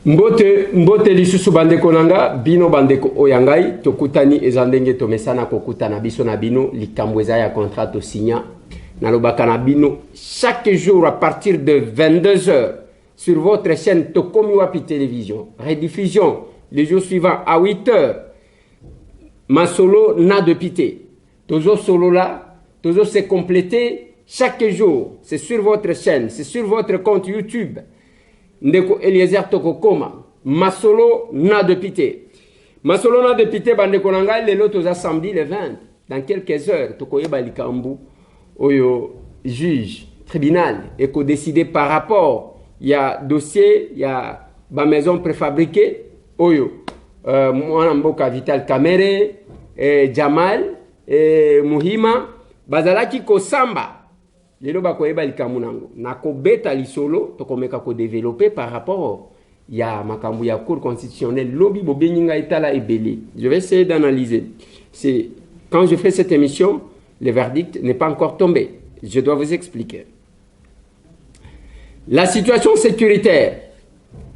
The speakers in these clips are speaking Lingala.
Mbote lisusu bandeko nanga bino bandeko oyangai tokutani ezandenge tomesana kokutana biso na bino likambo eza ya contrat to signa nalobaka na bino chaque jour à partir de 22h sur votre chaîne Tokomi Wapi Télévision. Rediffusion les jours suivants à 8h. Masolo na de pité. Toujours solo là, toujours c'est complété chaque jour. C'est sur votre chaîne, c'est sur votre compte YouTube. Ndeko Eliezer Tokokoma. Masolo na de pité. Masolo na de pité bandeko nanga lelo toza samedi le 20. Dans quelques heures, tokoyeba likambu oyo juge tribunal et ko décider par rapport il y a dossier, il y a ba maison préfabriquée oyo mwana mboka Vital Kamerhe Jamal Muhima bazalaki kosamba lelo bakoyeba likambu nango nako beta lisolo tokomeka ko développer par rapport il y a makambu ya cour constitutionnelle lobby bobeninga etala ebele. Je vais essayer d'analyser. C'est quand je fais cette émission, le verdict n'est pas encore tombé. Je dois vous expliquer. La situation sécuritaire.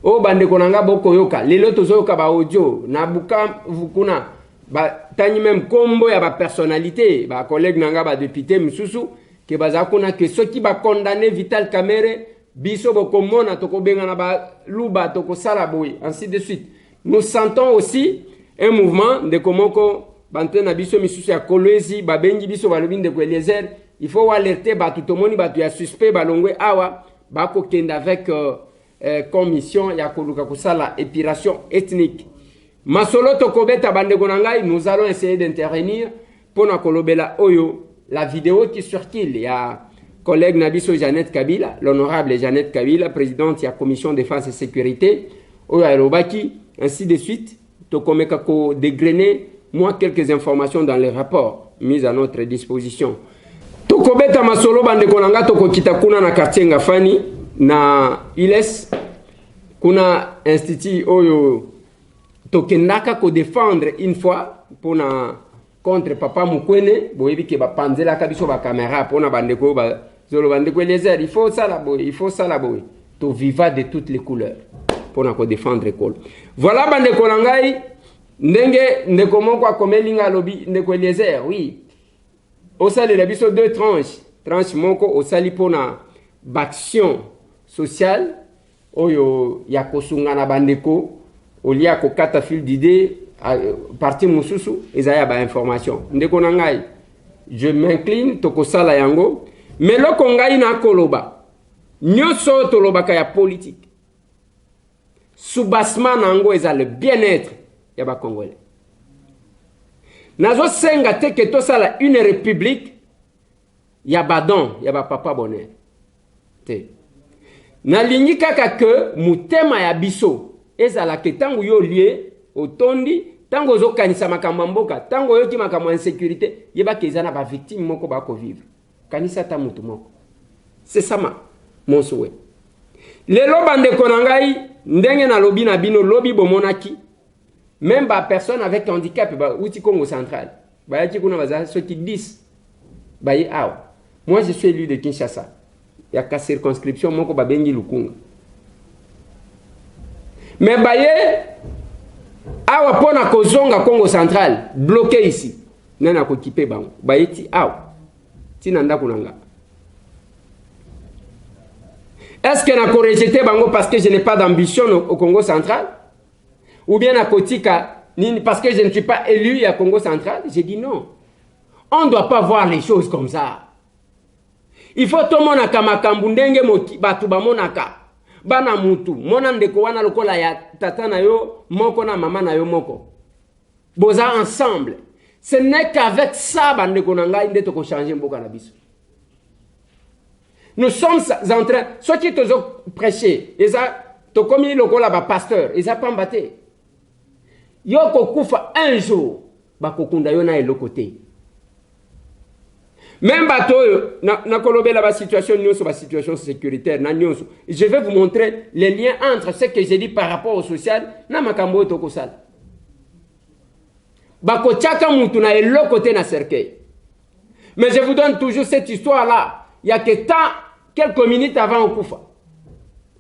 Oh bandeko nanga boko yoka, lelo tozoyoka ba audio na buka vukuna ba tani même kombo ya ba personnalité, ba collègue nanga ba député msusu ke bazakuna ke soki ba condamner Vital Kamerhe biso bokomona tokobenga na ba luba tokosala boy ainsi de suite. Nous sentons aussi un mouvement de komoko bantena biso misusu ya Kolwezi babengi biso balobi ndeko Eliezer, il faut alerter batu tomoni batu ya suspect balongwe awa bako kende avec commission ya koluka kusala épuration ethnique. Masolo tokobeta bandeko nangai, nous allons essayer d'intervenir pour na kolobela oyo la vidéo qui circule. Il y a collègue Nabiso Jeannette Kabila, l'honorable Jeannette Kabila, présidente de la commission défense et sécurité, oyo aerobaki, ainsi de suite. Tokomeka ko dégrainer moi quelques informations dans les rapports mis à notre disposition. Tokobeta masolo bandeko nanga tokokita kuna na quartier Ngafani na Iles kuna institut oyo tokendaka ko défendre une fois pour na contre papa Mukwene boyebi ke ba panzela ka biso ba caméra pour na bandeko ba zolo bandeko Eliezer, il faut ça la boy to viva de toutes les couleurs pour na ko défendre école. Voilà bandeko nangai ndenge ndeko moko akomelinga lobi ndeko Eliezer, oui. Osali la biso deux tranches moko osali pona baction sociale oyo ya kosunga na bandeko olia ko kata fil d'idée parti mususu ezaya ba information ndeko nangai je m'incline tokosala yango mais loko ngai na koloba nyoso tolobaka ya politique soubassement nango eza le bien-être ya ba congolais. Nazo senga te ke to sala une république ya badon ya ba papa bonheur te na lingi kaka ke mutema ya biso ezala ke tango yo lié otondi tango zo kanisa makambo mboka tango yo ki makambo insécurité yeba ke ezana ba victime moko ba ko vivre kanisa ta mutu moko. C'est ça mon souhait. Lelo bande konangai ndenge na lobi na bino lobi bomonaki. Même ba personne avec handicap ba outi Congo central. Ba yaki kuna baza ceux qui 10. Ba yi awa. Moi je suis élu de Kinshasa. Ya ka circonscription moko ba bengi Lukunga. Mais ba ye awa pona kozonga Congo central bloqué ici. Nana ko kipe bango. Ba yeti awa. Tina ndako nanga. Est-ce que na ko rejeter bango parce que je n'ai pas d'ambition au Congo central? Ou bien à Kotika, parce que je ne suis pas élu à Congo central? J'ai dit non. On ne doit pas voir les choses comme ça. Il faut tout le monde makambu moki batu ba monaka. Bana mutu, mona ndeko wana lokola ya tata na yo moko na mama na yo moko. Boza ensemble. Ce n'est qu'avec ça bandeko na ngai ndeto ko changer mboka na biso. Nous sommes en train, ceux qui te prêcher, ils a to komi lokola ba pasteur, ils a pas mbaté. Yoko kufa un jour, bakokunda yo na elokote. Même bato na kolobela ba situation nyonso ba situation sécuritaire na nyonso. Je vais vous montrer les liens entre ce que j'ai dit par rapport au social na makambo tokosala. Bako chaka mutu na elokote na cercueil. Mais je vous donne toujours cette histoire là. Il y a que temps quelques minutes avant okufa.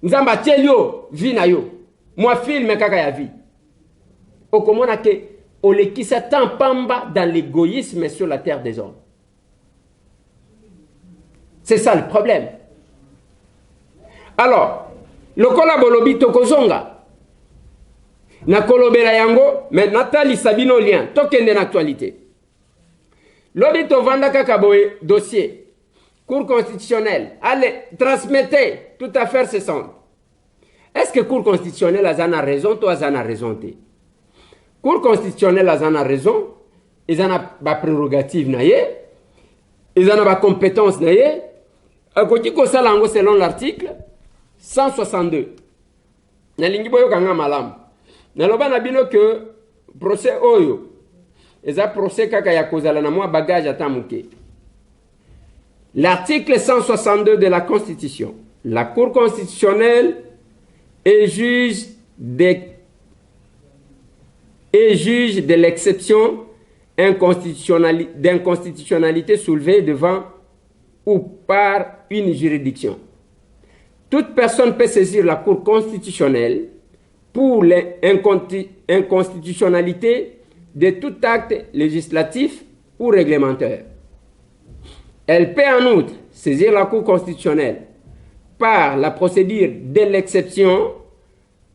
Nzamba tielio vi na yo. moi film kaka ya vie okomona ke olekisa tant pamba dans l'égoïsme sur la terre des hommes. C'est ça le problème. Alors, lokola bolobi tokozonga na kolobela yango mais natali sabino lien tokende na actualité. Lobi tovanda kaka boye dossier Cour constitutionnelle, allez, transmettez toute affaire cessante. Est-ce que Cour constitutionnelle a raison, toi a raison? Cour constitutionnelle a raison, ils ont des prérogatives, ils ont des compétences, selon l'article 162. Nalingi boyo kanga malam. Naloba na bino que procès oyo, ils ont procès kaka ya kozala na mwa bagage atamuke. L'article 162 de la Constitution, la Cour constitutionnelle est juge de l'exception d'inconstitutionnalité soulevée devant ou par une juridiction. Toute personne peut saisir la Cour constitutionnelle pour l'inconstitutionnalité de tout acte législatif ou réglementaire. Elle peut en outre saisir la Cour constitutionnelle par la procédure de l'exception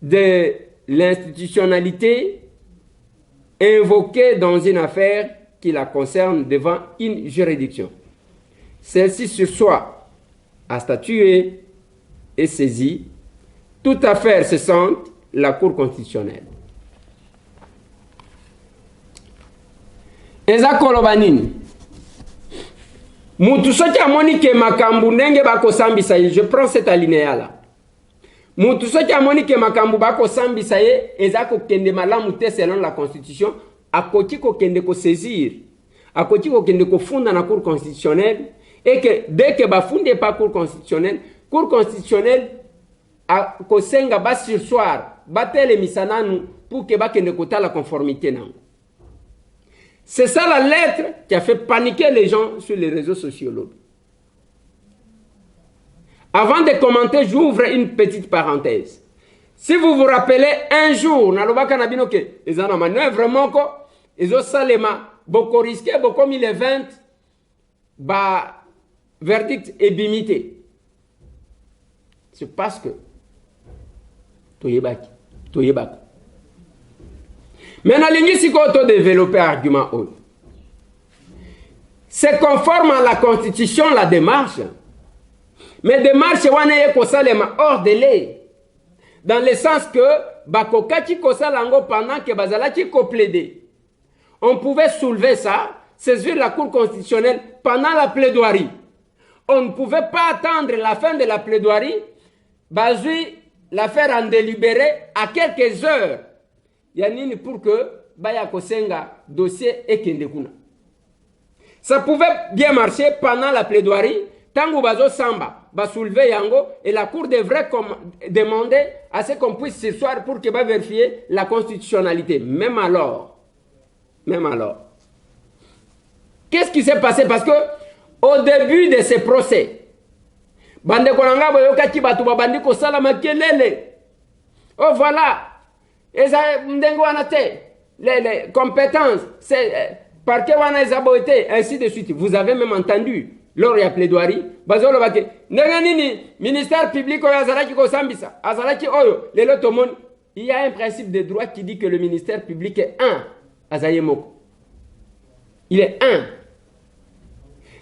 de l'institutionnalité invoquée dans une affaire qui la concerne devant une juridiction. Celle-ci sursoit à statuer et saisit toute affaire cessante la Cour constitutionnelle. Eza kolobanini Mutu soki amoni ke makambu ndenge bako sambisa ye, je prends cet alinéa là. Mutu soki amoni ke makambu bako sambisa ye, ezako kende malamu te selon la constitution, akoki ko kende ko saisir, akoki ko kende ko funda na Cour constitutionnelle, et que dès que ba funde pas Cour constitutionnelle a ko senga ba sursoir, batele misananu pour que ba kende ko ta la conformité nango. C'est ça la lettre qui a fait paniquer les gens sur les réseaux sociaux. Avant de commenter, j'ouvre une petite parenthèse. Si vous vous rappelez, un jour, ils ont manœuvre, ils ont salema, beaucoup risqué, beaucoup mis les 20, verdict est bimité. C'est parce que, toyebaki. Maintenant, si on développer argument, c'est conforme à la Constitution, la démarche. Mais démarche, on est hors délai. Dans le sens que, bakokaki kosalango pendant que bazalaki ko plaider. On pouvait soulever ça, saisir la Cour constitutionnelle pendant la plaidoirie. On ne pouvait pas attendre la fin de la plaidoirie, bazui la faire en délibéré à quelques heures. Yanini pour que baya kosenga dossier ekendekuna. Ça pouvait bien marcher pendant la plaidoirie, tango bazo samba, ba soulever yango, et la cour devrait demander à ce qu'on puisse s'asseoir pour que va vérifier la constitutionnalité. Même alors. Qu'est-ce qui s'est passé? Parce que au début de ces procès, bande konanga boyokaki batu babandi ko sala makelele. Oh voilà. Et ça, les compétences, c'est parquet wana ezaboité, ainsi de suite. Vous avez même entendu, lors de la plaidoirie, bazolo bake, nenganini, ministère public oyo azalaki ko sambisa, azalaki oyo, lelo tomon, il y a un principe de droit qui dit que le ministère public est un, azayemoko. Il est un.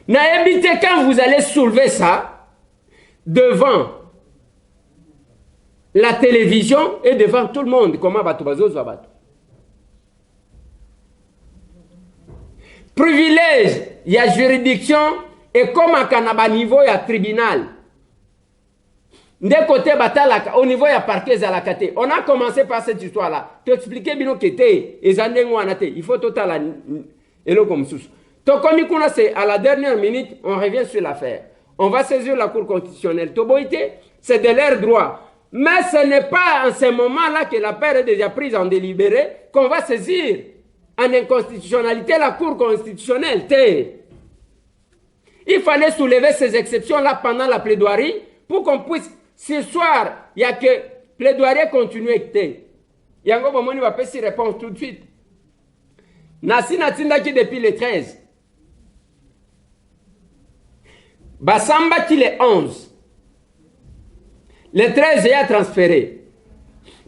N'habitez quand vous allez soulever ça, devant la télévision et devant tout le monde. Comment va privilège, il y a juridiction et comme à niveau, il y a tribunal. D'un côté, au niveau, il y a parquet à la kate. On a commencé par cette histoire-là. Tu expliquais bien que il faut total et le comme sous. Donc, comme c'est à la dernière minute, on revient sur l'affaire. On va saisir la Cour constitutionnelle. Toboïté, c'est de leur droit. Mais ce n'est pas en ce moment-là que l'affaire est déjà prise en délibéré qu'on va saisir en inconstitutionnalité la Cour constitutionnelle. Il fallait soulever ces exceptions-là pendant la plaidoirie pour qu'on puisse, ce soir, il n'y a que plaidoyer continué te. Yango bomoni va pesi réponse tout de suite. Nasi natindaki depuis le 13. Basamba qui le 11. Le 13 est transféré.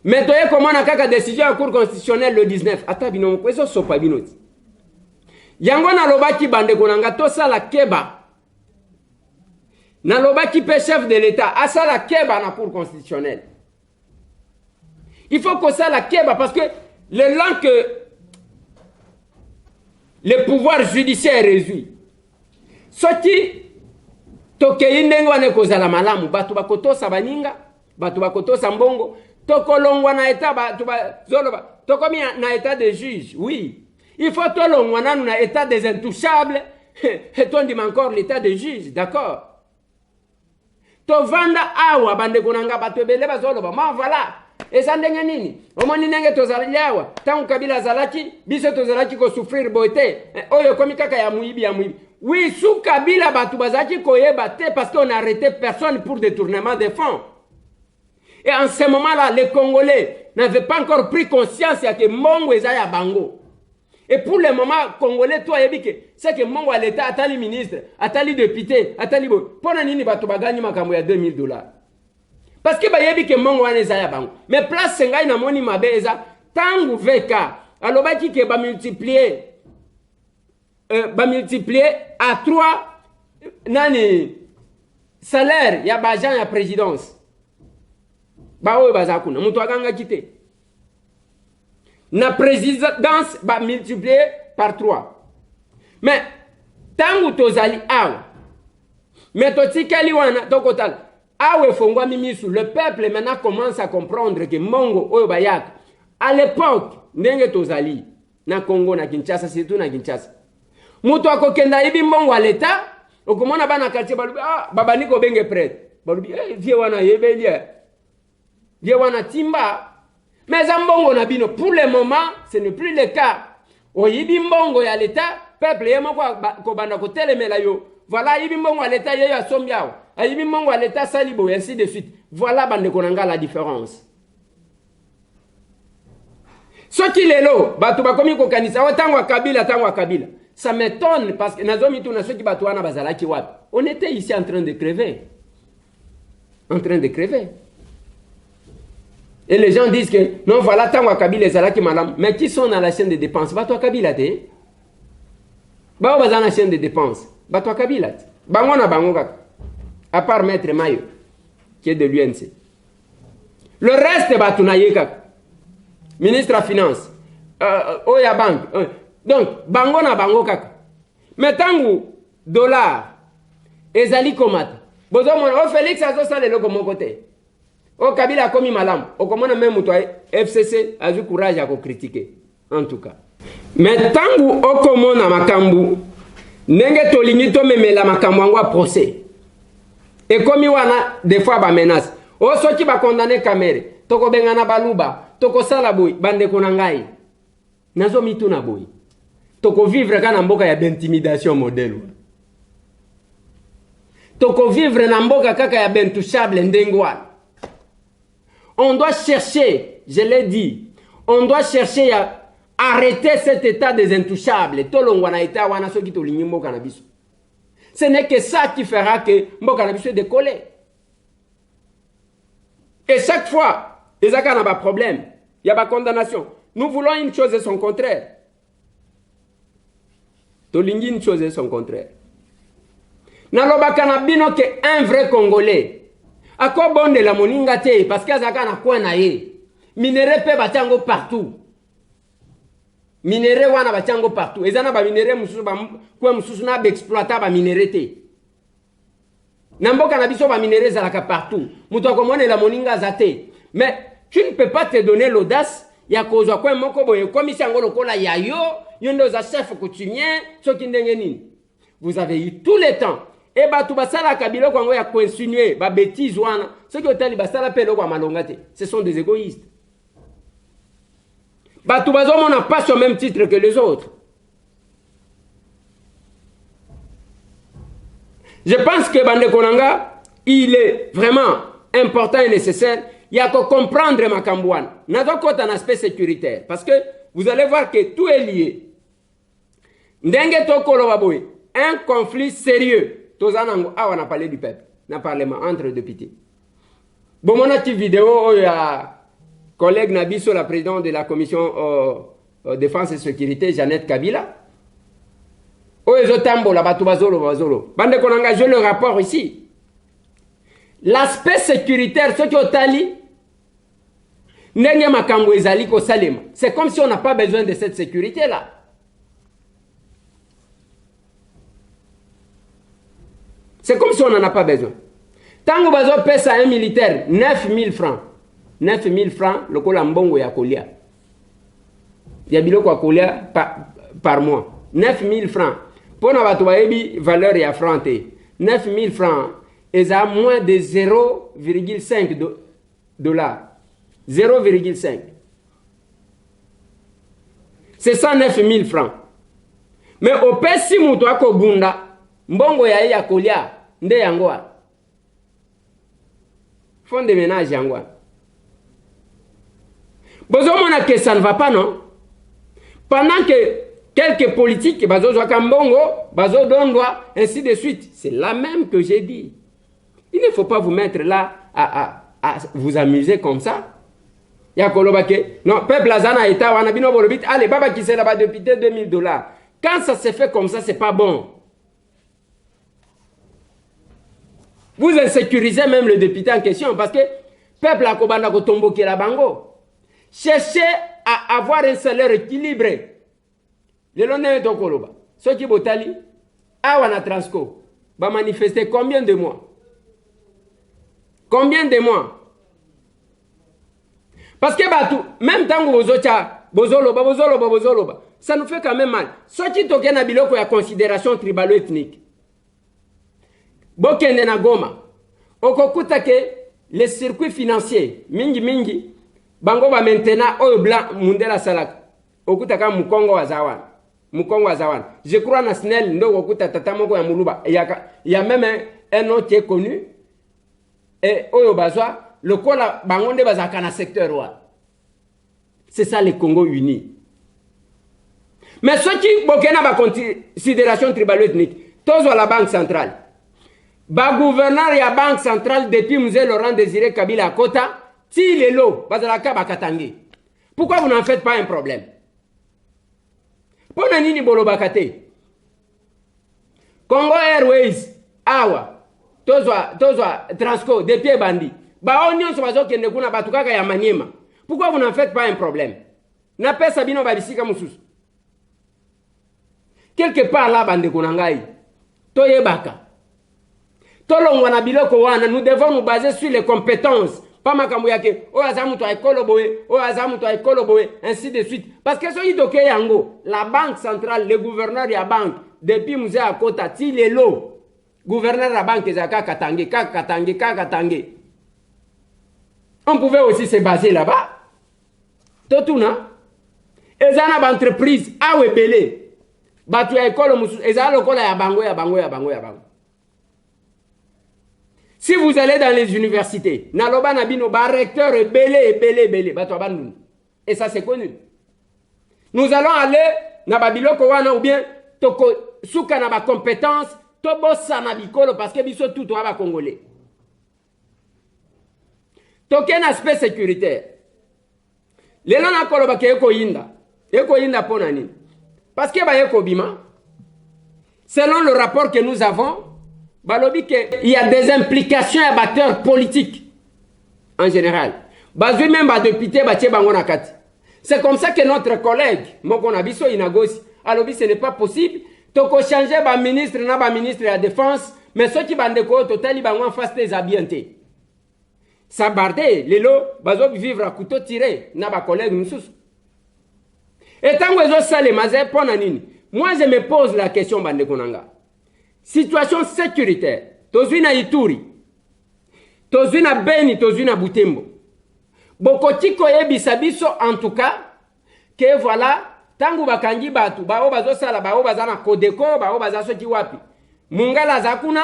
Mais tu comment on a kaka décision en cour constitutionnelle le 19. Ata bino kweso sopa binoti. Yango na lobaki bande konanga to sala keba. Na lobaki pe chef de l'État a sala keba na cour constitutionnelle. Il faut que ça la keba parce que le long que le pouvoir judiciaire est réduit. Ce qui tokei ndenge wana kozala malamu batu bakoto sabaninga, batu bakoto sambongo, tokolongwa na état batu ba zoloba, tokomi na état de juge. Oui. Il faut tolongwa na état des intouchables et toi dit encore l'état de juge, d'accord? To vanda awa bande konanga batu ebele bazoloba. Ma voilà. Et ça ndenge nini? Omoni nenge tozali awa. Tangu Kabila zalaki, biso tozalaki ko souffrir boité. Oyo komi kaka ya muibi ya muibi. Oui, sous Kabila batu bazaki koyeba te parce qu'on a arrêté personne pour détournement de fonds. Et en ce moment-là, les Congolais n'avaient pas encore pris conscience que Mongo ezaya bango. Et pour le moment, Congolais, toi, c'est que Mongo à l'État, atali ministre, atali député, atali bo. Pona nini batu bagani makambo ya $2000. Parce que bayebi ke Mongo wana ezaya bango. Mais place sengai na moni mabeza, tangu veka, alobaki ke ba multiplier à 3 nani salaire ya bajan ya présidence. Ba oyo bazakuna, mutu aganga kite. Na présidence ba multiplier par 3. Mais tangu tozali awa. Mais totikali wana tokotal. Awe fongwa mimisu, le peuple maintenant commence à comprendre que Mongo oyo bayak. À l'époque, ndenge tozali na Congo na Kinshasa, surtout na Kinshasa. Mutu akokenda ibi Mongo à l'état, okomona bana quartier balubi babani ko benge prêtre. Balubi vie wana yebelia. Vie wana timba. Mais Mbongo na bino, pour le moment, ce n'est plus le cas. Oyibi Mbongo ya l'État, peuple yemo ko banda ko telemela yo. Voilà, Ibi Mbongo à l'État yeyo asombiao. Ibi Mbongo à l'État salibo et ainsi de suite. Voilà bande konanga la différence. Ce qui est là, batu bakomi ko kanisa tango Kabila tango Kabila. Ça m'étonne parce que nazomi tuna ceux qui batu wana bazalaki wapi. On était ici en train de crever. En train de crever. Et les gens disent que non, voilà, tant que Kabila est là qui madame. Mais qui sont dans la chaîne de dépenses? Bah, toi, Kabila, t'es. Bah, on va dans la chaîne de dépenses. Bah, toi, Kabila. Bah, on a bangoka. À part Maître Mayo, qui est de l'UNC. Le reste, bah, tu n'as ministre de Finances. Oya Bank. Donc, bango na bangoka. Mais tant que dollar, ezali komata. Bozo mon, Félix a ça le mon côté. O Kabila komi malam. O komona même toi FCC a eu courage à critiquer. En tout cas. Mais tangu o komona makambu nenge tolingi to memela makambu ngwa procès. Et komi wana des fois ba menace. O soki ba condamner Kamere, toko bengana baluba, toko sala boy bande konangai. Nazo mitu na boy. Toko vivre kana mboka ya d'intimidation modèle. Toko vivre na mboka kaka ya bentouchable ndengwa. On doit chercher, je l'ai dit, on doit chercher à arrêter cet état des intouchables. Ce n'est que ça qui fera que Mboka Nabiso est décollé. Et chaque fois, il y a un problème, il y a une condamnation. Nous voulons une chose et son contraire. Tolingi une chose et son contraire. Nalobaka Nabino que un vrai Congolais. A quoi bon de la moninga te parce que azaka na kwa na ye. Minéré pe batango partout. Minéré wana batango partout. Ezana ba minéré mususu ba kwa mususu na exploiter ba minéré te. Namboka na biso ba minéré zalaka partout. Muto akomone la moninga zate. Mais tu ne peux pas te donner l'audace ya kozwa kwa moko boye comme si angolo kola yayo, yondo za chef coutumier, soki ndenge nini. Vous avez eu tout le temps. Et bah tout basala Kabila quand on a continué bah bêtise wana ceux qui ont tali basala pelo kwa malongate ce sont des égoïstes. Bah tout bazo on n'a pas sur le même titre que les autres. Je pense que Bande Konanga il est vraiment important et nécessaire il y a que comprendre ma cambouane. N'a donc un aspect sécuritaire. Parce que vous allez voir que tout est lié. Ndenge tokolo baboy, un conflit sérieux. Tozanango, on a parlé du peuple, on a parlé entre députés. Bon, mon petite vidéo, il y a collègue Nabiso, la présidente de la commission défense et sécurité, Jeannette Kabila. Bande qu'on engage le rapport ici. L'aspect sécuritaire, ce qui est tali, c'est comme si on n'a pas besoin de cette sécurité-là. C'est comme si on n'en a pas besoin. Tant que vous pèse à un militaire 9 000 francs, 9 000 francs, le colambongo ya kolia. Il y a biloko kolia par mois. 9 000 francs. Pour la valeur et affronter. 9 000 francs. Et ça a moins de 0,5 dollars. 0,5. C'est 109 000 francs. Mais au pesi mutu ako bunda, mbongo ya kolia, nde yangoa. Fonds de ménage yangoa. Bozomona que ça ne va pas, non? Pendant que quelques politiques, bazo Kambongo, bazo Dondwa, ainsi de suite. C'est la même que j'ai dit. Il ne faut pas vous mettre là à vous amuser comme ça. Non, peuple Azana Eta, Wanabino Borobit, allez, Baba qui s'est là-bas depuis 2000 $. Quand ça se fait comme ça, c'est pas bon. Vous insécurisez même le député en question parce que peuple a Kobanda Kotombo qui est la bango. Cherchez à avoir un salaire équilibré. Le lendemain de Koloba, ceux qui botali, Awana Transco, va manifester combien de mois? Combien de mois? Parce que même tant que bozoloba, ça nous fait quand même mal. Ceux qui toquent na biloko ya considération tribalo-ethnique. Bokende na Goma. Okokuta ke les circuits financiers, mingi, bango ba maintenant oyo blanc mundela salak. Okuta ka Mukongo wazawan. Je crois na SNEL ndo okuta tatamoko ya muluba. Il y a même un nom qui est connu. Et oyo bazwa le kola bangonde bazaka na secteur wa. C'est ça les Congo unis. Mais ceux qui bokena ba considération tribalo-ethnique, tous à la banque centrale. Ba gouverneur ya banque centrale depuis Mzee Laurent Désiré Kabila Kota, ti lelo bazalaka bakatangi. Pourquoi vous n'en faites pas un problème? Pona nini bolo bakate? Congo Airways, awa, tozwa Transco, des pieds bandits. Ba onion so bazo kende kuna batukaka ya Maniema. Pourquoi vous n'en faites pas un problème? Na pesa bino babisika mususu. Quelque part là bande kunangai. Toyebaka. Tolongwana biloko wana, nous devons nous baser sur les compétences. Pas makambo yake, o azamu to ekolo boye, o azamu to ekolo boye, ainsi de suite. Parce que so yitoke yango, la banque centrale, le gouverneur ya banque, depuis Mzee Akota, ti lelo, gouverneur la banque ezaka katange. On pouvait aussi se baser là-bas. Totuna. Ezana ba entreprise awe belé. Batu ya ekolo musu, ezala lokola ya bango. Si vous allez dans les universités, naloba nabino ba recteur belé, bato abandon. Et ça c'est connu. Nous allons aller na babiloko wana ou bien toko suka na ba compétence, to bossa na bikolo parce que biso tout ba congolais. Token aspect sécuritaire. Lelo na koloba ke eko yinda pona nini? Parce que ba eko bima. Selon le rapport que nous avons, balobi que il y a des implications à acteurs politiques en général. Bazui même ba député ba bango na kati. C'est comme ça que notre collègue moko na biso inagosi alobi ce n'est pas possible toko changer ba ministre na ba ministre de la défense mais ceux qui bande ko totali bango en face des habillantés. Ça bardé lelo bazo vivre à couteau tiré na ba collègue mususu. Et tant que zo sale mazé pona nini? Moi je me pose la question bande konanga. Situation sécuritaire. Tozuna Ituri. Tozuna Beni, tozuna Butembo. Bokotiko yebisa biso en tout cas que voilà tangu bakangi batu bao bazo sala bao bazana kodeko bao bazaso ki wapi. Mungala azakuna,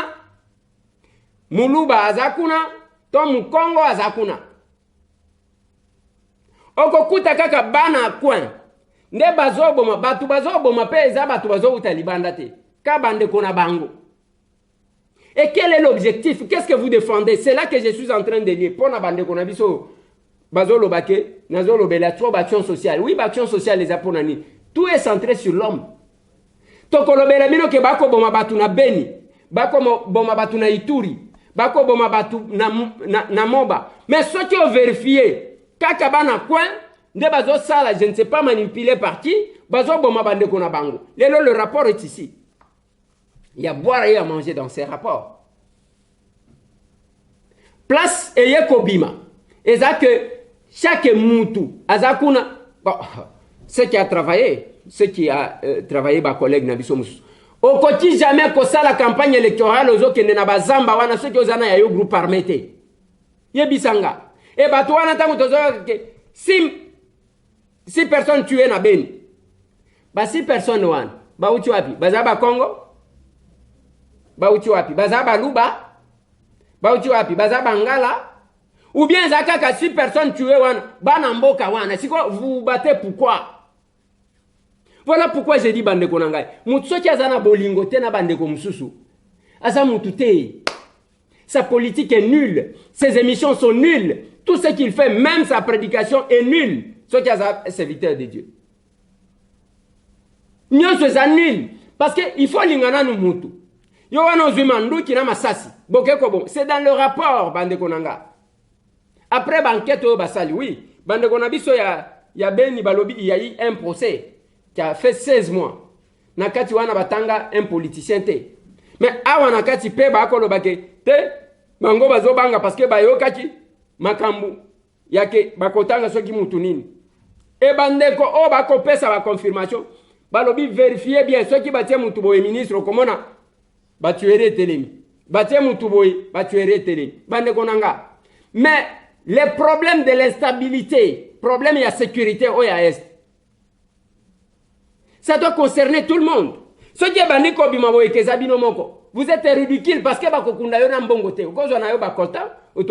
Muluba azakuna, to Mukongo azakuna. okokuta kaka bana coin nde bazoboma batu bazoboma pe eza batu bazouta libanda te ka bande kona bango. Et quel est l'objectif? Qu'est-ce que vous défendez? C'est là que je suis en train de lire. Pour na bande kona biso bazolo bake nazolo bela trop action sociale. Oui, action sociale les aponani. Tout est centré sur l'homme. Tokolobela bino ke bako boma batu na Beni, bako boma batu na Ituri, bako boma batu na Moba. Mais ce qui ont vérifié kaka bana coin nde bazo sala, je ne sais pas manipulé par qui, bazo boma bande kona bango. Le rapport est ici. Il y a à boire et à manger dans ces rapports. Place et yekobima. Et ça que chaque moutou, azakuna, bon, ceux qui a travaillé, ma collègue Nabisomous. Au quotidien, jamais que ça, la campagne électorale, aux autres qui n'ont pas zamba, wana ceux qui ont un groupe armé. Yebisanga. Et bah, toi, si personnes tuées na Beni, bah, si personnes wan, bah, où tu as pu, bah, zaba Congo, bah, où tu as pu, bah, zaba Luba, bah, où tu as pu, bah, zaba Ngala, ou bien zakaka, si personnes tuées wan, bah, namboka wana, si quoi, vous battez pourquoi? Voilà pourquoi j'ai dit bande konangai. Mutso qui azana bolingo te na bande ko mususu. Asa mutute. Sa politique est nulle. Ses émissions sont nulles. Tout ce qu'il fait, même sa prédication est nulle. Ce qui est serviteur de Dieu. Nyon se nul. Parce qu'il faut lingana no mutu. Yo wana zumandu ki na masasi. Boke ko bon. C'est dans le rapport bande konanga. Après banquette au basali, oui. Bande konabiso ya Beni balobi, il y a eu un procès qui a fait 16 mois. Nakati wana batanga un politicien te. Mais awa nakati pe ba ko lobake te bango bazo banga parce que bayo kati makambu yake bakotanga soki mutu nini. E bandeko o bako pesa ba confirmation. Balobi vérifier bien soki batie mutu boye ministre komona batuere telemi. Batie mutu boye batuere telemi. Bandeko nanga. Mais les problèmes de l'instabilité, problème de sécurité au est. Ça doit concerner tout le monde. Ceux qui ont dit vous êtes ridicule parce que vous avez un bon côté. Vous avez un bon côté. Vous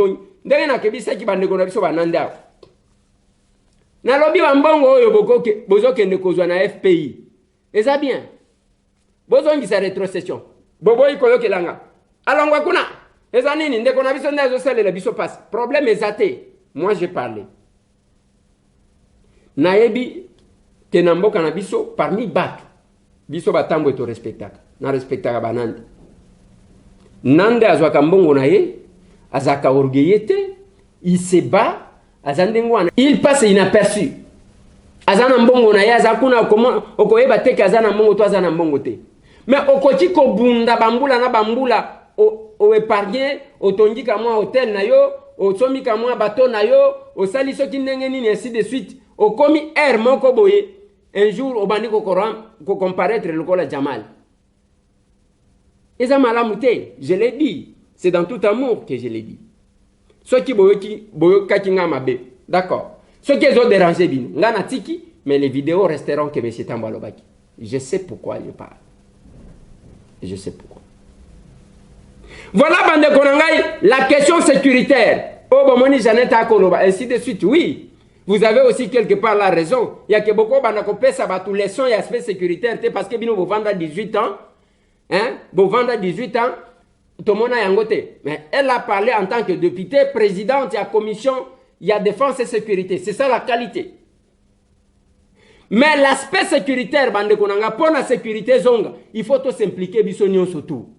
avez un bon côté. Na lobi wa mbongo oyo bozo kende kozwa na FPI. Eza bien. Bozo ngisa rétrocession. Bobo ikoyo kelanga. Alongwa kuna. Eza nini ndeko na biso ndazo salela biso passe. Problème ezate. Moi j'ai parlé. Naebi tenamboka na biso parmi batu. Biso batambo eto respectaka. Na respectaka banande. Nande azwaka mbongo na ye, azaka orgueillete, il se bat. Il passe inaperçu. Azana mbongo na ya zakuna comment okoyeba te kazana mbongo to azana mbongo te. Mais okoti ko bunda bambula na bambula o épargner otongi ka moi hôtel na yo, o somi ka moi bateau na yo, o sali soki ndenge nini ainsi de suite. O komi air moko boye un jour o bandi ko comparaître le kola Jamal. Eza malamu te, je l'ai dit, c'est dans tout amour que je l'ai dit. Ceux qui boyo kakinga mabe. D'accord. Ceux qui ont dérangé bino. Ngana tiki, mais les vidéos resteront que M. Tambalobaki. Je sais pourquoi je parle. Je sais pourquoi. Voilà, bande konangai, la question sécuritaire. Oh, bomoni janeta koloba, ainsi de suite. Oui. Vous avez aussi quelque part la raison. Il y a que beaucoup de ça va tous les sons et aspects sécuritaires. Parce que bino vous vendez à 18 ans. Hein? Vous vendez à 18 ans. Tomona Yangote. Mais elle a parlé en tant que députée, présidente, il y a commission, il y a défense et sécurité. C'est ça la qualité. Mais l'aspect sécuritaire, bande konanga, pour la sécurité zonga, il faut tout s'impliquer, bisognon surtout.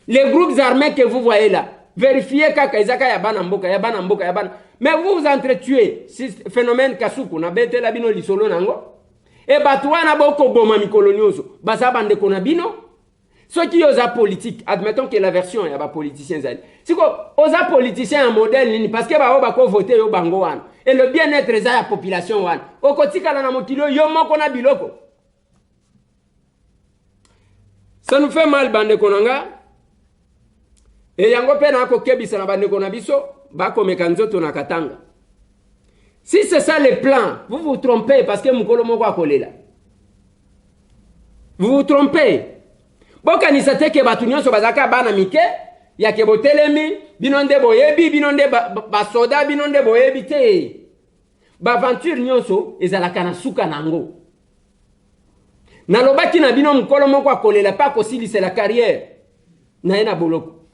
Les groupes armés que vous voyez là, vérifiez kaka izaka ya bana mboka, ya bana mboka, ya bana. Mais vous vous entretuez, ce phénomène kasuku, na bete la bino lisolo nango. Et batouana boko boma mikolonioso, basa bande konabino. Ceux qui osent politique, admettons que la version est politicien. Si vous osez politicien un modèle, parce que vous avez voté au bango et le bien-être de la population. Au quotidien, ça nous fait mal, bande konanga. Et yango pena ko kebisa na bande konabiso, bako mekanzoto na katanga. Si c'est ça le plan, vous vous trompez parce que mukolo moko akolela. Vous vous trompez. Boka ni sate ke batu nyonso bazaka bana mike ya ke botelemi binonde boyebi binonde ba soda binonde boyebi te ba aventure nyonso ezalaka na suka nango nalobaki na bino mukolo moko akolela pa kosilisa la carrière na ye na boloko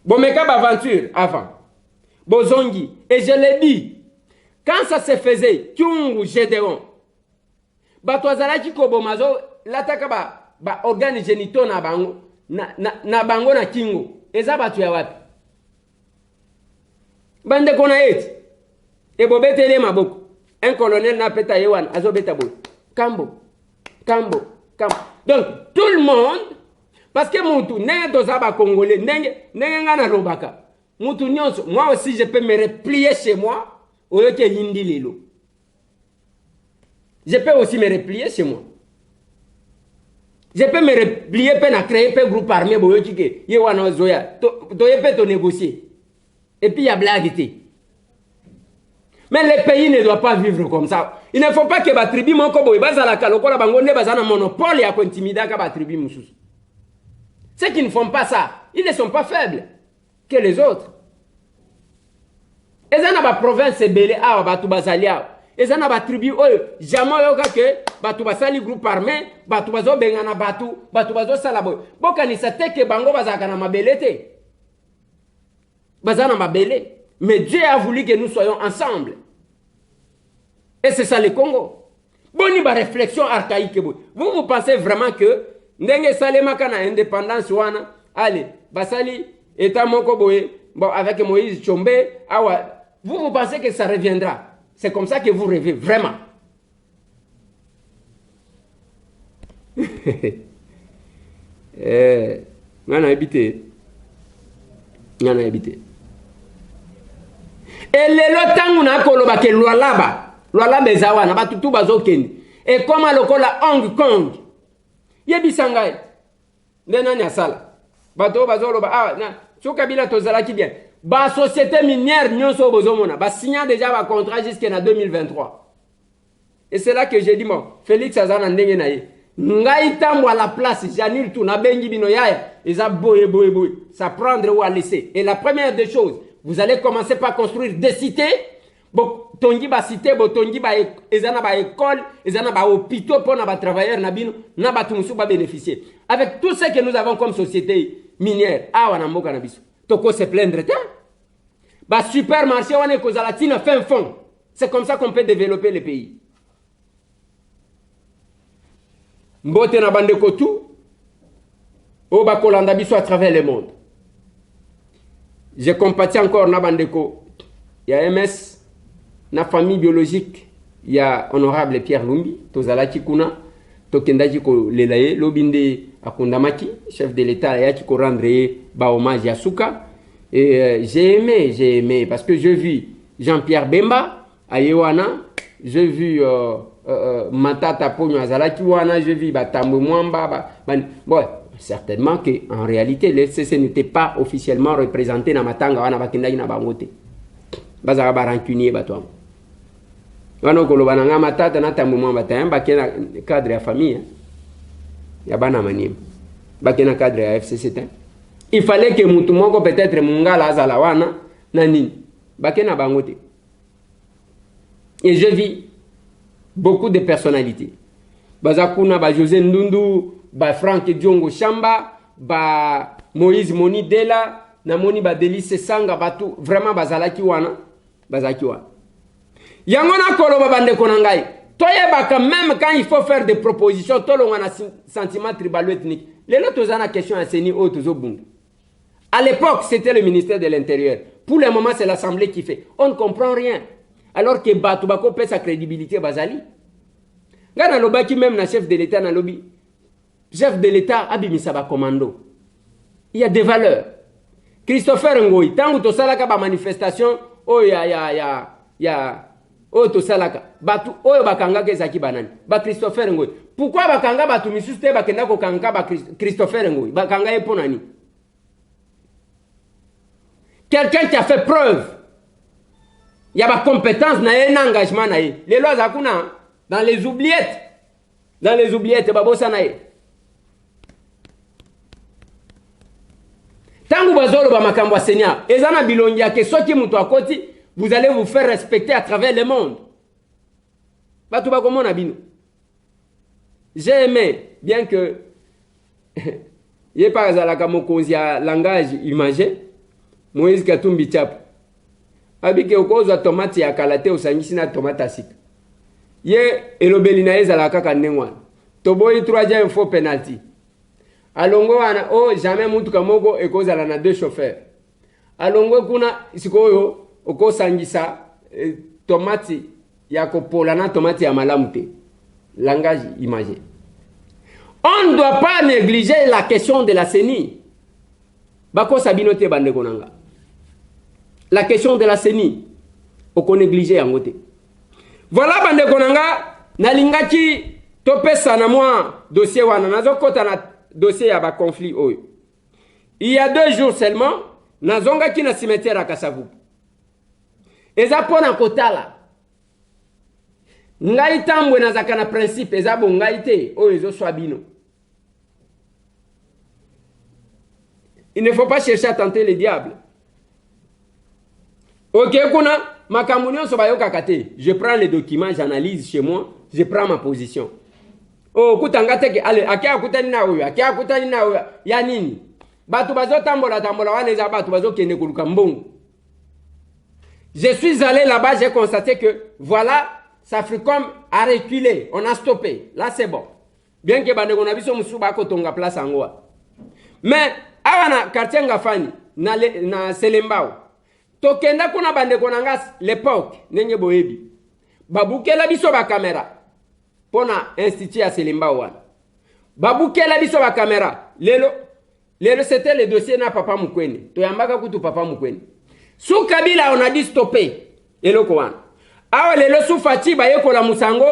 bomeka ba aventure avant bozongi et je l'ai dit quand ça se faisait Kyungu Gédéon bato azalaki kobomazo lataka ba organe génitaux na bango na bango na kingo eza bato ya wapi bande kona eti e bobetele maboko un colonel na peta yewan azobeta boy kambo donc tout le monde parce que mutu nenge tozaba congolais nenge ngana lobaka mutu nyonso moi aussi je peux me replier chez moi oyoke hindi lelo je peux aussi me replier chez moi. Je peux me replier, pour créer un groupe armé, to négocier. Et puis il y a blague. Mais les pays ne doivent pas vivre comme ça. Il ne faut pas que la tribu ait monopole à intimider la tribu. Ceux qui ne font pas ça, ils ne sont pas faibles que les autres. Et ça n'a pas province belé à Batoubazalia. Et ça n'a pas tribu, jamais yoka que batu basali groupe armé, batu bazo bengana batu bazo salabo. Boka ni sate que bango bazaka na mabelete. Bazana mabele. Mais Dieu a voulu que nous soyons ensemble. Et c'est ça le Congo. Boni ba réflexion archaïque. Vous pensez vraiment que ndenge salema kana indépendance wana, allez, basali état moko boye, bon avec Moïse Tshombe, awa, vous pensez que ça reviendra? C'est comme ça que vous rêvez, vraiment. On a habité. Et les lotang na koloba ke lualaba ezawana batutu bazokende. Et comme lokola Hong Kong. Yebisangai. Ndena nyasala. Bato bazoloba na Kabila tozalaki bien. La société minière nyonso bozomona ba signa déjà un contrat jusqu'en 2023. Et c'est là que j'ai dit bon, Félix azana ndenge na ye. Ngai tambo à la place, Janil tout na bengi bino yaya, eza boye. Ça prendre ou à laisser. Et la première des choses, vous allez commencer par construire des cités. Tongi ba cité, tongi ba ezana ba école, ezana ba hôpitaux pour na ba travailleurs na bino, na ba tumusu ba bénéficier. Avec tout ce que nous avons comme société minière, awa na mboka na biso. Toko se plaindre, bah supermarché on est à la tine fin fond. C'est comme ça qu'on peut développer le pays. Mbote na bande kotu o ba kolanda biso à travers le monde. Je compatis encore na bande ko. Il y a MS na famille biologique, il y a honorable Pierre Lumbi, tozalaki kuna tokendaki ko lelaye lobinde akundamaki chef de l'état ya ki ko rendre ba hommage à Souka. Et j'ai aimé parce que j'ai vu Jean-Pierre Bemba à Yewana, j'ai vu Matata Pogno Azalaki Wana, j'ai vu Batambo Mwamba. Bon, certainement qu'en réalité, le FCC n'était pas officiellement représenté dans Matanga Wana Bakenda na Bangote. Bazara barancunier batouam. Wano kolobananga Matata na Tambo Mwamba tayamba bakena cadre ya famille. Ya bana manim. Bakena cadre ya FCC tayamba. Il fallait que Moutoumoko peut-être Mungala Azalawana, Nani, Bakena Bangote. Et je vis beaucoup de personnalités. Bazakuna, José Ndundu, Franck Djongo Chamba, Moïse Moni Dela, Namoni Delice Sanga, Batu, vraiment Bazalaki Wana, Bazaki Wana. Yangona Koloba Bande Konangai. Toyeba même quand il faut faire des propositions, tout le monde a un sentiment tribalo-ethnique. Les autres ont une question à Seni Otozobungu. À l'époque, c'était le ministère de l'Intérieur. Pour le moment, c'est l'Assemblée qui fait. On ne comprend rien. Alors que Batubako pèse sa crédibilité, Bazali. Gana Lobaki, même le chef de l'État, na lobby. Chef de l'État, Abimisaba Commando. Il y a des valeurs. Christopher Ngoy, tant que tu as la manifestation, oh, oh, to salaka. Batu, oh, bakanga kezaki banani. Ba Christopher Ngoy. Pourquoi bakanga batu misuste bakenda ko kanga ba Christopher Ngoy? Bakanga eponani. Quelqu'un qui a fait preuve. Il y a ma compétence, il y a un engagement. Les lois zakuna dans les oubliettes. Dans les oubliettes, babosa nae. Tangu bazolo ba makambo senia ezana bilongia ke soki muto akoti vous allez vous faire respecter à travers le monde. Batu ba komona bino. J'ai aimé bien que ye par ezalaka mokonzi ya langage imagé Moïse Katumbi Tchapo abike okozwa tomate ya kalate osangisi na tomate asika ye elobeli na ezalaka kaka ndengwana toboyi 3e faux penalty alongo wana jamais mutuka moko ekozala na 2 chauffeurs alongo kuna sikoyo okosangisa tomate ya kopola na tomate ya malamu te. Langage imagé. On ne doit pas négliger la question de la CENI. Bako sabino te bande konanga. La question de la CENI. Oko négliger yango te. Voilà bande konanga nalingaki topesa na moi dossier wana nazo kota na dossier ya ba conflit oyo. Il y a 2 jours seulement nazonga ki na cimetière à Kasavu. Eza pona kotala. Ngai tambwe nazaka na principe eza bo ngai te oyo ezo swabino. Il ne faut pas chercher à tenter le diable. Ok, kuna makambo nyonso bayoka kate. Je prends les documents, j'analyse chez moi, je prends ma position. Oh, kutanga teke ale akia kutani na oyo, akia kutani na oyo ya nini? Batu bazo tambola wana eza batu bazo kende kuluka mbongo. Je suis allé là-bas, j'ai constaté que voilà, Safricom a reculé, on a stoppé. Là c'est bon. Bien que bande kona biso musuba ko tonga place angoa. Mais awana quartier ngafani na Selembao. Tokenda kuna bande kona ngas l'époque nenge boyebi. Babukela biso ba caméra. Pona institut ya Selembao wana. Babukela biso ba caméra. Lelo c'était le dossier na papa Mukwende. Toyambaka kutu papa Mukwende. Sous Kabila on a dit stopper. Eloko wana. Awa lelo sous Fati bayekola musango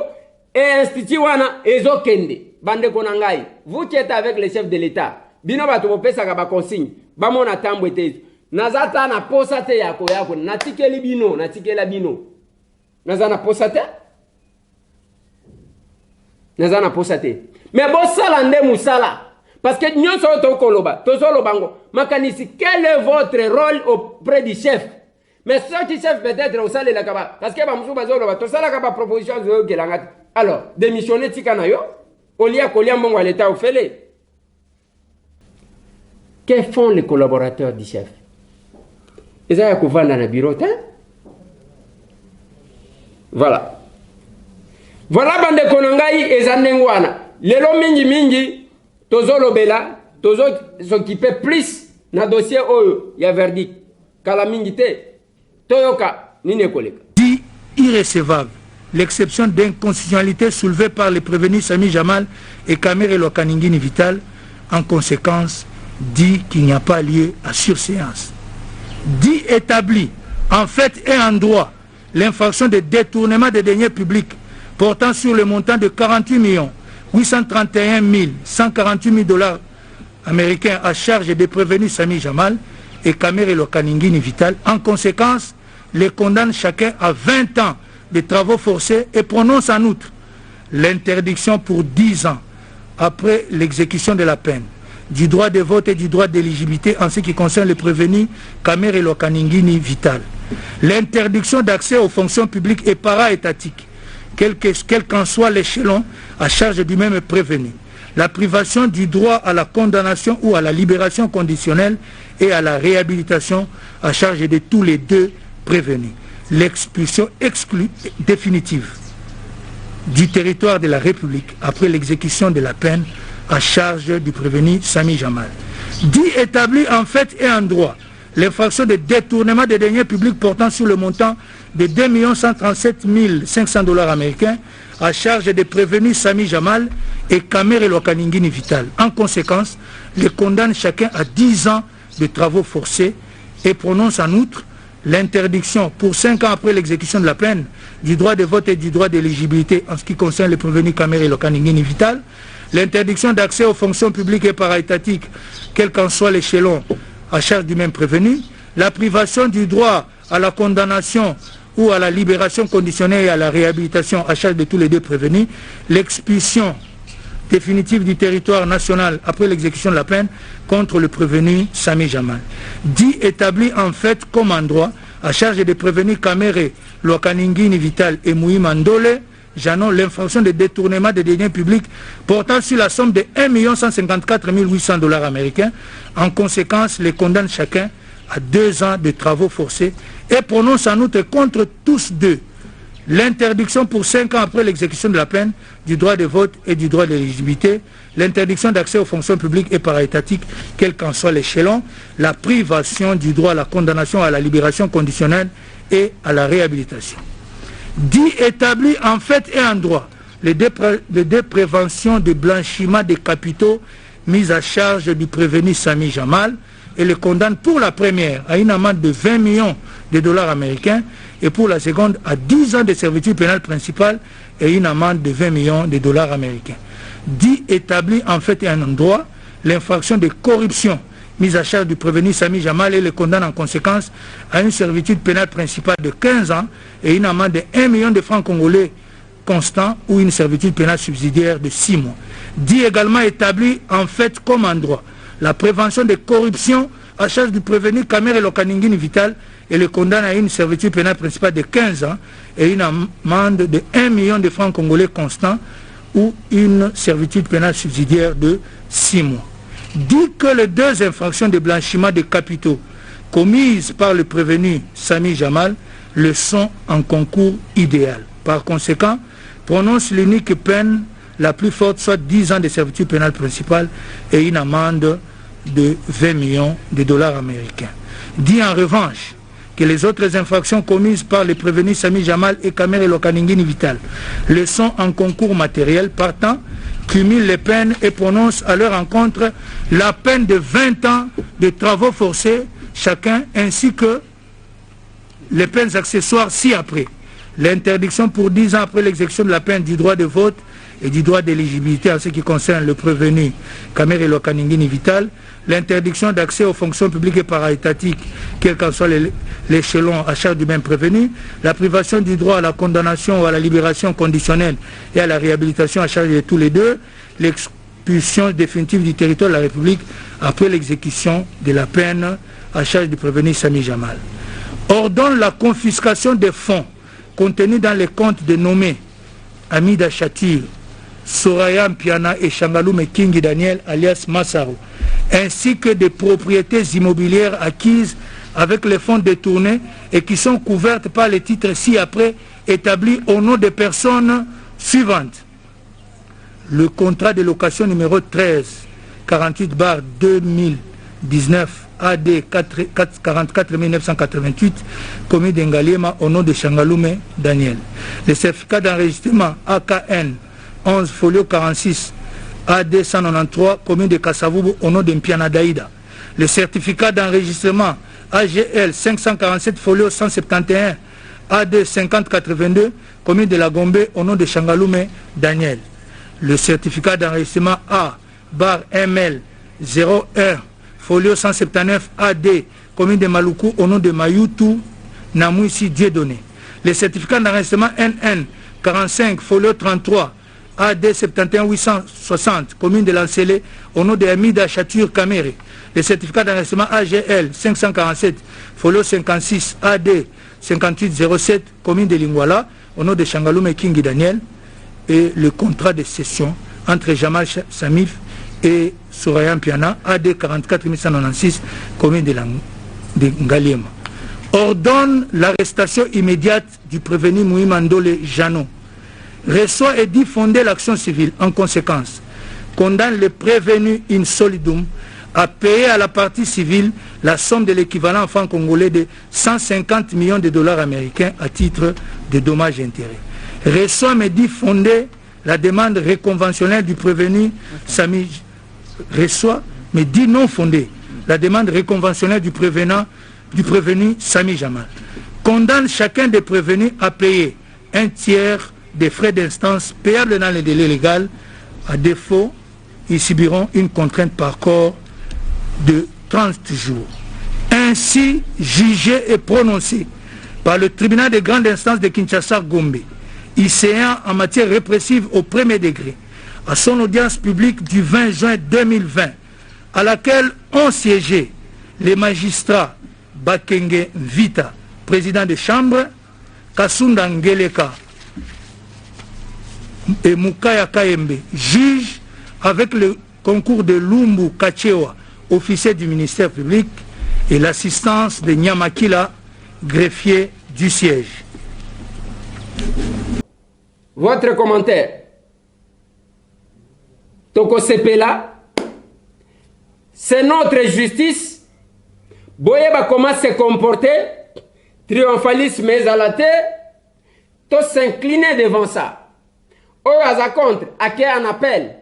et institut wana ezokende. Bande kona ngai. Vous qui êtes avec le chef de l'État. Bino batu bopesa ka ba consigne. Ba mona tambwe te. Nazata na posate yako natikeli bino, natikela bino. Nazana posate? Nazana posate. Mais bo sala nde musala. Parce que nyonso to koloba, to solo bango. Makanisi, quel est votre rôle auprès du chef? Mais ce qui chef peut-être au sale la kaba. Parce que ba musu bazolo ba to sala kaba proposition zo kelanga. Alors, démissionner tikana yo, olia kolia mbongo à l'état ofele. Que font les collaborateurs du chef? Ils ont couvert dans le bureau. Voilà. Voilà, bande konangai et zanengwana. Lelo mingi, tozo lobela, tozo s'occuper plus na dossier oyo, ya verdict. Kala mingi te, toyoka, nine koleka. Dit irrécevable. L'exception d'inconstitutionnalité soulevée par les prévenus Sami Jamal et Kamer et Lokaningini Vital, en conséquence, dit qu'il n'y a pas lieu à surséance. Dit établi en fait et en droit l'infraction de détournement des deniers publics portant sur le montant de 48 831 148 000 $ américains à charge des prévenus Sami Jamal et Kamer et Lokaningini Vital. En conséquence, les condamne chacun à 20 ans de travaux forcés et prononce en outre l'interdiction pour 10 ans après l'exécution de la peine du droit de vote et du droit d'éligibilité en ce qui concerne les prévenus Kamer et Lokaningini Vital. L'interdiction d'accès aux fonctions publiques et para-étatiques, quel qu'en soit l'échelon à charge du même prévenu. La privation du droit à la condamnation ou à la libération conditionnelle et à la réhabilitation à charge de tous les deux prévenus. L'expulsion définitive du territoire de la République après l'exécution de la peine à charge du prévenu Sami Jamal. Dit établi en fait et en droit l'infraction de détournement des deniers publics portant sur le montant de 2 137 500 $ américains à charge des prévenus Sami Jamal et Kamer et Lokaningini Vital. En conséquence, les condamne chacun à 10 ans de travaux forcés et prononce en outre l'interdiction pour 5 ans après l'exécution de la peine du droit de vote et du droit d'éligibilité en ce qui concerne les prévenus Kamer et Lokaningini Vital, l'interdiction d'accès aux fonctions publiques et para-étatiques, quel qu'en soit l'échelon à charge du même prévenu, la privation du droit à la condamnation ou à la libération conditionnelle et à la réhabilitation à charge de tous les deux prévenus, l'expulsion définitive du territoire national après l'exécution de la peine contre le prévenu Sami Jamal. Dit établi en fait comme endroit à charge des prévenus Kamere, Lokaningini Vital et Moui Mandole, Janon, l'infraction de détournement des deniers publics portant sur la somme de 1 154 800 $ américains. En conséquence, les condamne chacun à 2 ans de travaux forcés et prononce en outre contre tous deux l'interdiction pour 5 ans après l'exécution de la peine du droit de vote et du droit d'éligibilité, l'interdiction d'accès aux fonctions publiques et para-étatiques, quel qu'en soit l'échelon, la privation du droit à la condamnation à la libération conditionnelle et à la réhabilitation. Dit établi en fait et en droit les deux préventions de blanchiment des capitaux mises à charge du prévenu Sami Jamal et le condamne pour la première à une amende de 20 millions de $ américains et pour la seconde à 10 ans de servitude pénale principale et une amende de 20 millions de $ américains. Dit établi en fait et en droit l'infraction de corruption mise à charge du prévenu Sami Jamal et le condamne en conséquence à une servitude pénale principale de 15 ans et une amende de 1 million de francs congolais constant ou une servitude pénale subsidiaire de 6 mois. Dit également établi en fait comme en droit la prévention de corruption à charge du prévenu Kamere Lokaningini Vital et le condamne à une servitude pénale principale de 15 ans et une amende de 1 million de francs congolais constant ou une servitude pénale subsidiaire de 6 mois. Dit que les deux infractions de blanchiment de capitaux commises par le prévenu Sami Jamal le sont en concours idéal. Par conséquent, prononce l'unique peine la plus forte, soit 10 ans de servitude pénale principale et une amende de 20 millions de $ américains. Dit en revanche que les autres infractions commises par les prévenus Sami Jamal et Kamere Lokaningini Vital le sont en concours matériel, partant, cumule les peines et prononce à leur encontre la peine de 20 ans de travaux forcés chacun, ainsi que les peines accessoires ci-après. L'interdiction pour 10 ans après l'exécution de la peine du droit de vote et du droit d'éligibilité en ce qui concerne le prévenu Kamere Lokaningini Vital, l'interdiction d'accès aux fonctions publiques et para-étatiques, quel qu'en soit l'échelon à charge du même prévenu, la privation du droit à la condamnation ou à la libération conditionnelle et à la réhabilitation à charge de tous les deux, l'expulsion définitive du territoire de la République après l'exécution de la peine à charge du prévenu Sami Jamal. Ordonne la confiscation des fonds contenus dans les comptes de nommés Amida Chatir, Soraya Mpiana et Shangalume Kingi Daniel alias Massaro, ainsi que des propriétés immobilières acquises avec les fonds détournés et qui sont couvertes par les titres ci-après établis au nom des personnes suivantes. Le contrat de location numéro 13-48/2019 AD 44 988 commis d'Engaliema au nom de Shangalume Daniel. Le certificat d'enregistrement AKN 11 folio 46 AD 193 commis de Kassavubu au nom de Mpiana Daïda. Le certificat d'enregistrement AGL 547 folio 171 AD 5082 commis de la Gombe au nom de Shangalume Daniel. Le certificat d'enregistrement A/ML 01 folio 179 AD commis de Maluku au nom de Mayutu Namouissi Dieudonné. Le certificat d'enregistrement NN 45 folio 33 AD 71 860 commune de Lancélé au nom de Amida Chatur Kamere. Le certificat d'enregistrement AGL 547 folio 56 AD 5807 commune de Lingwala au nom de Shangalume Kingi Daniel, et le contrat de cession entre Jamal Samif et Soraya Mpiana AD 44 196 commune de Ngaliema. Ordonne l'arrestation immédiate du prévenu Moui Mandole Janon. Reçoit et dit fonder l'action civile. En conséquence, condamne le prévenu in solidum à payer à la partie civile la somme de l'équivalent en francs congolais de 150 millions de $ américains à titre de dommages et intérêts. Reçoit mais dit fonder la demande réconventionnelle du prévenu Sami. Reçoit mais dit non fondée la demande réconventionnelle du prévenu Sami Jamal. Condamne chacun des prévenus à payer un tiers des frais d'instance payables dans les délais légaux. À défaut, ils subiront une contrainte par corps de 30 jours. Ainsi jugé et prononcé par le tribunal de grande instance de Kinshasa Gombe, ICA en matière répressive au premier degré, à son audience publique du 20 juin 2020, à laquelle ont siégé les magistrats Bakenge Vita, président de chambre, Kasunda Ngeleka et Mukaya Kaembe, juge, avec le concours de Lumbu Kachewa, officier du ministère public, et l'assistance de Nyamakila, greffier du siège. Votre commentaire. Toko Sepela, c'est notre justice. Boyeba comment se comporter, triomphalisme à la terre, tout s'incliner devant ça. Oyaza contre, à qui un appel,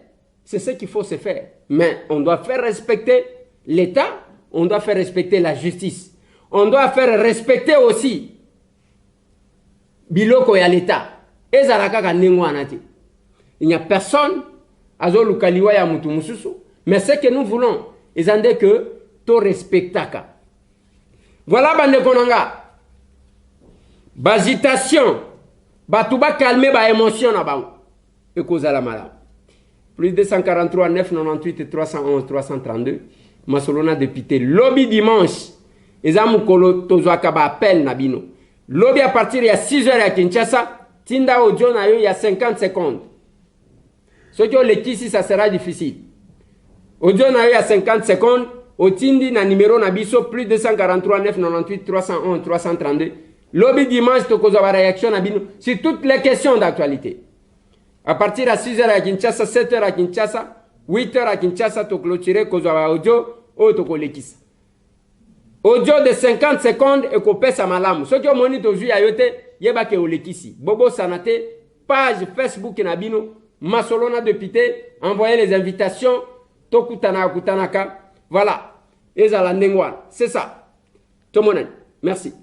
c'est ce qu'il faut se faire. Mais on doit faire respecter l'État, on doit faire respecter la justice. On doit faire respecter aussi Biloko ya l'État. Il n'y a personne à Zolukaliwa ya Mutumususu, mais ce que nous voulons, ils ont dit que tout respectaka. Voilà, bande konanga. Bagitation, batouba calmer ba émotion na bango. Et cause à la malade. Plus 243 998 311 332. Masolona député. Lobby dimanche. Ezamukolo tozwaka ba appel nabino. Lobby à partir de 6h à Kinshasa. Tinda audio na yo il y a 50 secondes. Ce qui est ici, ça sera difficile. Audio na yo il y a 50 secondes. Au Tindi na numéro na biso plus 243 998 311 332. Lobby dimanche tokoza ba réaction na bino sur toutes les questions d'actualité. À partir de 6h à Kinshasa, 7h à Kinshasa, 8h à Kinshasa, to clôturer koza audio o to kolekisa. Audio de 50 secondes et kopesa malamu. Ce qui est monité aujourd'hui à yote, yeba ke olekisi. Bobo Sanate, page Facebook na bino, Masolona député, envoyez les invitations, tokutana kutanaka. Voilà. Ezala ndengwana. C'est ça. Tout le monde. Merci.